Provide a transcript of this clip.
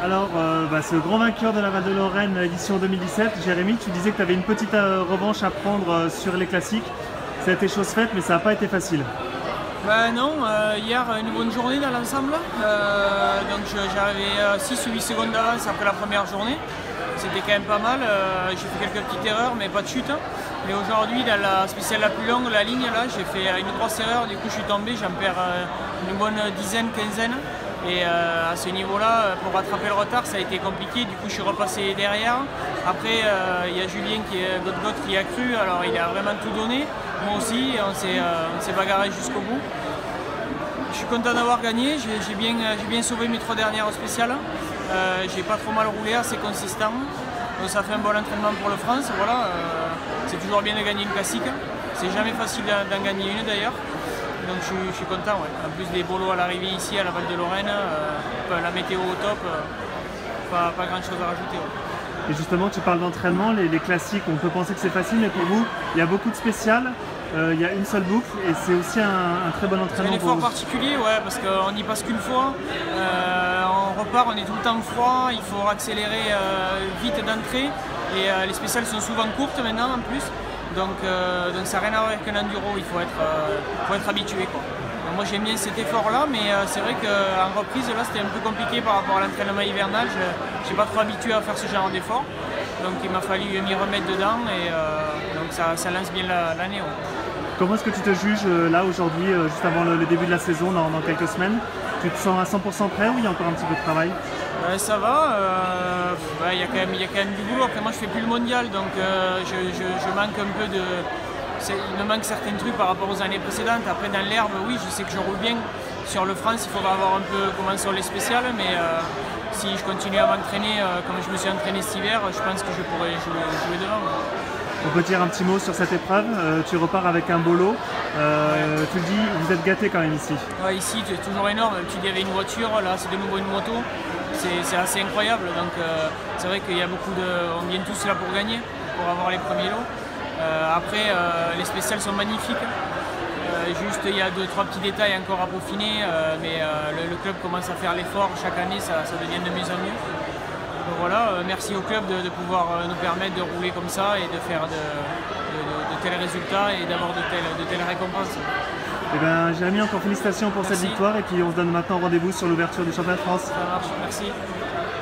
Ce grand vainqueur de la Val de Lorraine édition 2017, Jérémy, tu disais que tu avais une petite revanche à prendre sur les classiques. Ça a été chose faite, mais ça n'a pas été facile. Non, hier une bonne journée dans l'ensemble. J'avais 6 ou 8 secondes d'avance après la première journée. C'était quand même pas mal. J'ai fait quelques petites erreurs, mais pas de chute. Mais aujourd'hui, dans la spéciale la plus longue, la ligne, là, j'ai fait une grosse erreur. Du coup, je suis tombé, j'en perds une bonne dizaine, quinzaine. Et à ce niveau-là, pour rattraper le retard, ça a été compliqué. Du coup, je suis repassé derrière. Après, il y a Julien qui a cru. Alors, il a vraiment tout donné. Moi aussi, on s'est bagarré jusqu'au bout. Je suis content d'avoir gagné. J'ai bien sauvé mes 3 dernières spéciales. J'ai pas trop mal roulé, assez consistant. Donc, ça fait un bon entraînement pour le France. Voilà, c'est toujours bien de gagner une classique. C'est jamais facile d'en gagner une d'ailleurs. Donc je suis content, ouais. En plus des bolos à l'arrivée ici à la Val de Lorraine, la météo au top, pas grand chose à rajouter. Ouais. Et justement, tu parles d'entraînement, les classiques, on peut penser que c'est facile, mais pour vous, il y a beaucoup de spéciales, il y a une seule boucle et c'est aussi un très bon entraînement. C'est un effort particulier, ouais, parce qu'on n'y passe qu'une fois. On repart, on est tout le temps froid, il faut accélérer vite d'entrée et les spéciales sont souvent courtes maintenant en plus. Donc ça n'a rien à voir avec un enduro, il faut être habitué, quoi. Donc moi j'aime bien cet effort là, mais c'est vrai qu'en reprise là c'était un peu compliqué par rapport à l'entraînement hivernal, je ne suis pas trop habitué à faire ce genre d'effort. Donc il m'a fallu m'y remettre dedans et donc ça lance bien l'année. Ouais. Comment est-ce que tu te juges là aujourd'hui, juste avant le début de la saison, dans quelques semaines? Tu te sens à 100% prêt ou il y a encore un petit peu de travail? Ça va, il y a quand même du boulot. Après moi je fais plus le mondial, donc je manque un peu de... Il me manque certains trucs par rapport aux années précédentes. Après dans l'herbe, oui, je sais que je roule bien. Sur le France, il faudra voir un peu comment sont les spéciales, mais si je continue à m'entraîner comme je me suis entraîné cet hiver, je pense que je pourrais jouer devant. On peut dire un petit mot sur cette épreuve, tu repars avec un bolo, tu le dis, vous êtes gâtés quand même ici. Ouais, ici c'est toujours énorme, tu dis il y avait une voiture, là c'est de nouveau une moto, c'est assez incroyable, donc c'est vrai qu'il y a on vient tous là pour gagner, pour avoir les premiers lots. Après les spéciales sont magnifiques, juste il y a 2-3 petits détails encore à peaufiner, mais le club commence à faire l'effort, chaque année ça devient de mieux en mieux. Donc voilà, merci au club de pouvoir nous permettre de rouler comme ça et de faire de tels résultats et d'avoir de telles récompenses. Eh bien, Jérémy, encore félicitations pour cette victoire et puis on se donne maintenant rendez-vous sur l'ouverture du championnat de France. Ça marche, merci.